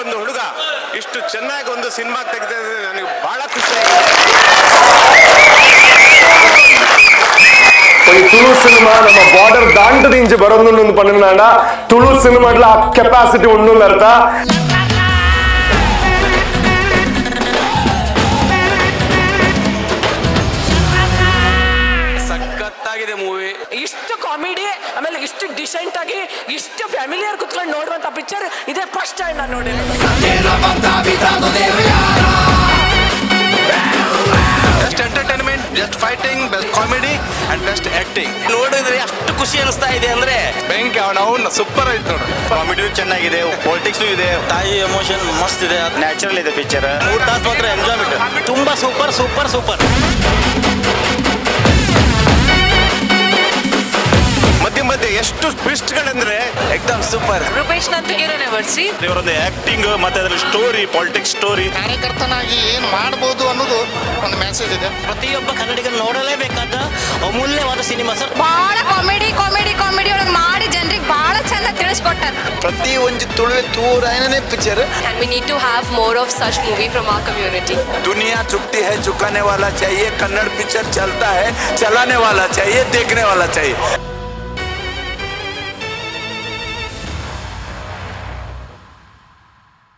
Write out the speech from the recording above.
ಒಂದು ಹುಡುಗ ಇಷ್ಟು ಚೆನ್ನಾಗಿ ಒಂದು ಸಿನಿಮಾ ತೆಗೆದಿದ್ರೆ ನನಗೆ ಬಹಳ ಖುಷಿ. ತುಳು ಸಿನಿಮಾ ನಮ್ಮ ಬಾರ್ಡರ್ ದಾಂಟದ ಇಂಚು ಬರೋದು ಪಣ್ಣನಾಡ ತುಳು ಸಿನಿಮಾಡ್ಲ ಆ ಕೆಪಾಸಿಟಿ ಉಂಡು ಅರ್ಥ. ಸಖತ್ತಾಗಿದೆ ಮೂವಿ. ಇಷ್ಟು ಕಾಮಿಡಿ ಆಮೇಲೆ ಇಷ್ಟು ಡಿಸೆಂಟ್ ಆಗಿ ಇಷ್ಟು ಫ್ಯಾಮಿಲಿಯರ್ ಕುತ್ಕೊಂಡು ನೋಡುವಂತ ಪಿಕ್ಚರ್ ಇದೇ ಫಸ್ಟ್ ಟೈಮ್ ನಾನು ನೋಡಿರೋದು. Best entertainment, best fighting, best comedy and best acting. ನೋಡಿದ್ರೆ ಅಷ್ಟು ಖುಷಿ ಅನಿಸ್ತಾ ಇದೆ ಅಂದ್ರೆ ಬೆಂಕಿ ಅವನು ಸೂಪರ್ ಆಯ್ತು ನೋಡು. ಕಾಮಿಡಿ ಚೆನ್ನಾಗಿದೆ, ಪೊಲಿಟಿಕ್ಸ್ ಇದೆ, ತಾಯಿ ಎಮೋಷನ್ ಮಸ್ತ್ ಇದೆ, ನ್ಯಾಚುರಲ್ ಇದೆ ಪಿಕ್ಚರ್. 3 ತಾಸು ಮಾತ್ರ ಎಂಜಾಯ್ಮೆಂಟ್, ತುಂಬಾ ಸೂಪರ್ ಸೂಪರ್ ಸೂಪರ್. ಮಧ್ಯೆ ಮಧ್ಯೆ ಎಷ್ಟು ಟ್ವಿಸ್ಟ್ಗಳಂದ್ರೆ ಎಕ್ದಮ್ ಸೂಪರ್. ರೂಪೇಶ್ ನಂತಗಿರನೇ ಬರ್ಸಿ ಇವರೊಂದು ಆಕ್ಟಿಂಗ್ ಮತ್ತೆ ಅದರ ಸ್ಟೋರಿ, ಪೊಲಿಟಿಕ್ಸ್ ಸ್ಟೋರಿ. ಕಾರ್ಯಕರ್ತನಾಗಿ ಏನ್ ಮಾಡಬಹುದು ಅನ್ನೋದು ಒಂದು ಮೆಸೇಜ್ ಇದೆ. ಪ್ರತಿಯೊಬ್ಬ ಕನ್ನಡಿಗರು ನೋಡಲೇಬೇಕಾದ ಅಮೂಲ್ಯವಾದ ಸಿನಿಮಾ ಸರ್. ಬಹಳ ಕಾಮಿಡಿ ಕಾಮಿಡಿ ಕಾಮಿಡಿ ಒಳಗೆ ಮಾಡಿ ಜನರಿಗೆ ಬಹಳ ಚಂದ ತಿಳಿಸ್ಕೊಟ್ಟಾರ. ಪ್ರತಿ ಒಂದು ತುಳುವೆ ತೂರನೇ picture. And we need to have more of such movie from our community. दुनिया चुकती है, चुकाने वाला चाहिए. कन्नड़ पिक्चर चलता है, चलाने वाला चाहिए, देखने वाला चाहिए.